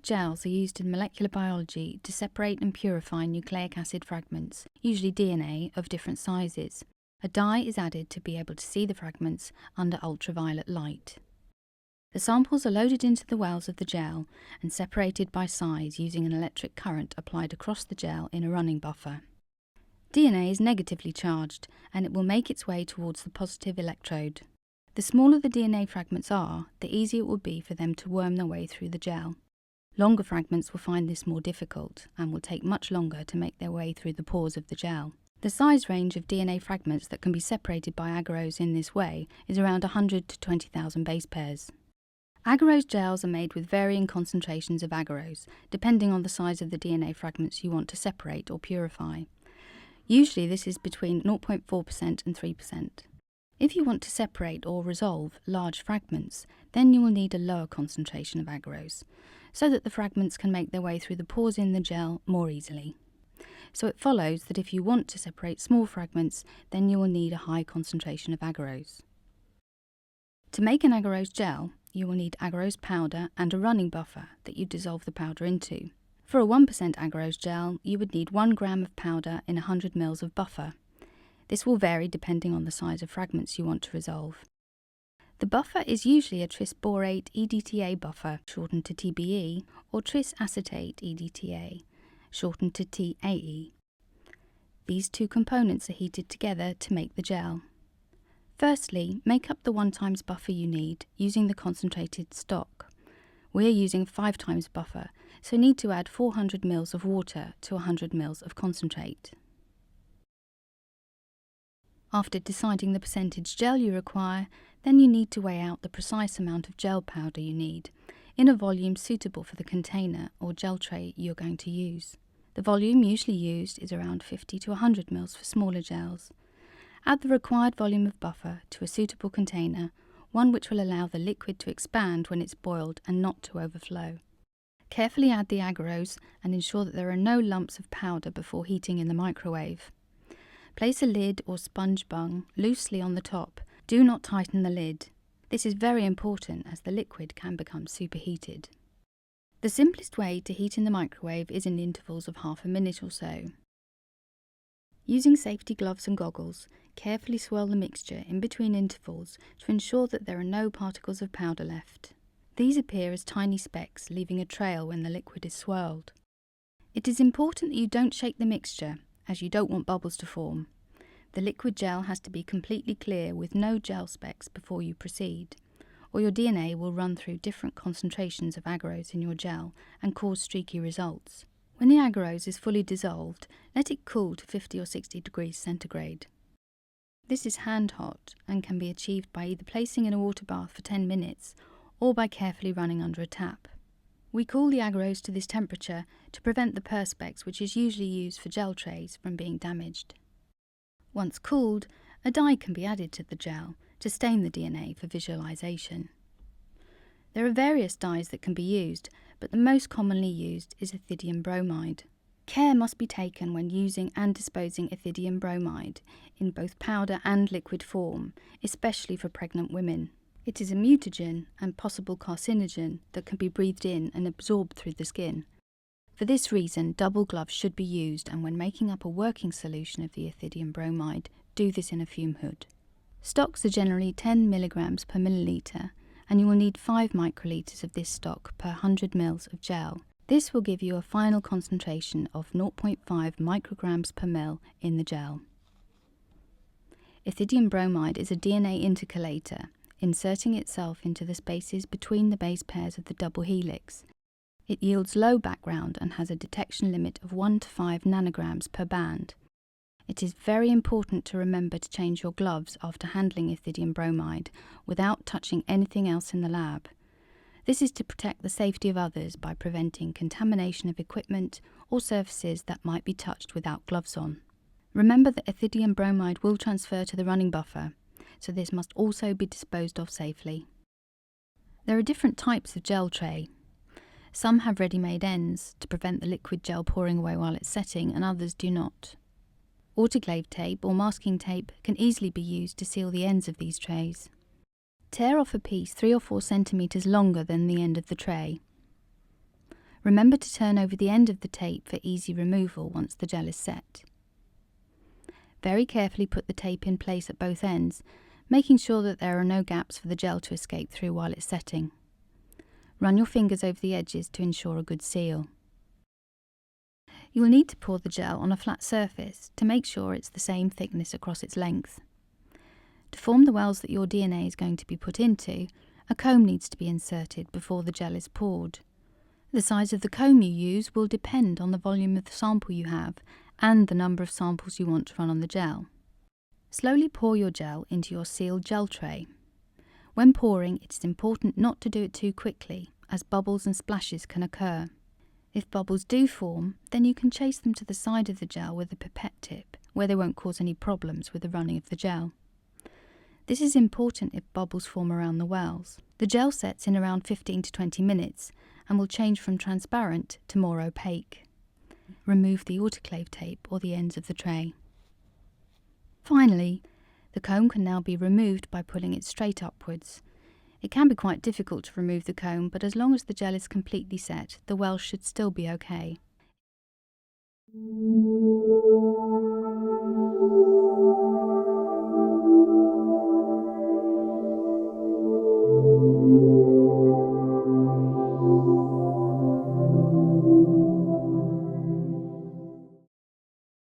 Agarose gels are used in molecular biology to separate and purify nucleic acid fragments, usually DNA, of different sizes. A dye is added to be able to see the fragments under ultraviolet light. The samples are loaded into the wells of the gel and separated by size using an electric current applied across the gel in a running buffer. DNA is negatively charged and it will make its way towards the positive electrode. The smaller the DNA fragments are, the easier it will be for them to worm their way through the gel. Longer fragments will find this more difficult and will take much longer to make their way through the pores of the gel. The size range of DNA fragments that can be separated by agarose in this way is around 100 to 20,000 base pairs. Agarose gels are made with varying concentrations of agarose, depending on the size of the DNA fragments you want to separate or purify. Usually this is between 0.4% and 3%. If you want to separate or resolve large fragments, then you will need a lower concentration of agarose, so that the fragments can make their way through the pores in the gel more easily. So it follows that if you want to separate small fragments, then you will need a high concentration of agarose. To make an agarose gel, you will need agarose powder and a running buffer that you dissolve the powder into. For a 1% agarose gel, you would need 1 gram of powder in 100 ml of buffer. This will vary depending on the size of fragments you want to resolve. The buffer is usually a tris borate EDTA buffer, shortened to TBE, or tris acetate EDTA, shortened to TAE. These two components are heated together to make the gel. Firstly, make up the 1 times buffer you need using the concentrated stock. We are using 5 times buffer, so need to add 400 ml of water to 100 ml of concentrate. After deciding the percentage gel you require, then you need to weigh out the precise amount of gel powder you need, in a volume suitable for the container or gel tray you're going to use. The volume usually used is around 50 to 100 ml for smaller gels. Add the required volume of buffer to a suitable container, one which will allow the liquid to expand when it's boiled and not to overflow. Carefully add the agarose and ensure that there are no lumps of powder before heating in the microwave. Place a lid or sponge bung loosely on the top. Do not tighten the lid. This is very important as the liquid can become superheated. The simplest way to heat in the microwave is in intervals of half a minute or so. Using safety gloves and goggles, carefully swirl the mixture in between intervals to ensure that there are no particles of powder left. These appear as tiny specks, leaving a trail when the liquid is swirled. It is important that you don't shake the mixture, as you don't want bubbles to form. The liquid gel has to be completely clear with no gel specks before you proceed, or your DNA will run through different concentrations of agarose in your gel and cause streaky results. When the agarose is fully dissolved, let it cool to 50 or 60 degrees centigrade. This is hand hot and can be achieved by either placing in a water bath for 10 minutes or by carefully running under a tap. We cool the agarose to this temperature to prevent the perspex, which is usually used for gel trays, from being damaged. Once cooled, a dye can be added to the gel to stain the DNA for visualization. There are various dyes that can be used, but the most commonly used is ethidium bromide. Care must be taken when using and disposing ethidium bromide in both powder and liquid form, especially for pregnant women. It is a mutagen and possible carcinogen that can be breathed in and absorbed through the skin. For this reason, double gloves should be used, and when making up a working solution of the ethidium bromide, do this in a fume hood. Stocks are generally 10 mg per milliliter, and you will need 5 microliters of this stock per 100 ml of gel. This will give you a final concentration of 0.5 micrograms per ml in the gel. Ethidium bromide is a DNA intercalator, inserting itself into the spaces between the base pairs of the double helix. It yields low background and has a detection limit of 1 to 5 nanograms per band. It is very important to remember to change your gloves after handling ethidium bromide without touching anything else in the lab. This is to protect the safety of others by preventing contamination of equipment or surfaces that might be touched without gloves on. Remember that ethidium bromide will transfer to the running buffer, so this must also be disposed of safely. There are different types of gel tray. Some have ready-made ends to prevent the liquid gel pouring away while it's setting, and others do not. Autoclave tape or masking tape can easily be used to seal the ends of these trays. Tear off a piece 3 or 4 centimeters longer than the end of the tray. Remember to turn over the end of the tape for easy removal once the gel is set. Very carefully put the tape in place at both ends, making sure that there are no gaps for the gel to escape through while it's setting. Run your fingers over the edges to ensure a good seal. You will need to pour the gel on a flat surface to make sure it's the same thickness across its length. To form the wells that your DNA is going to be put into, a comb needs to be inserted before the gel is poured. The size of the comb you use will depend on the volume of the sample you have and the number of samples you want to run on the gel. Slowly pour your gel into your sealed gel tray. When pouring, it is important not to do it too quickly, as bubbles and splashes can occur. If bubbles do form, then you can chase them to the side of the gel with a pipette tip, where they won't cause any problems with the running of the gel. This is important if bubbles form around the wells. The gel sets in around 15 to 20 minutes and will change from transparent to more opaque. Remove the autoclave tape or the ends of the tray. Finally, the comb can now be removed by pulling it straight upwards. It can be quite difficult to remove the comb, but as long as the gel is completely set, the wells should still be okay.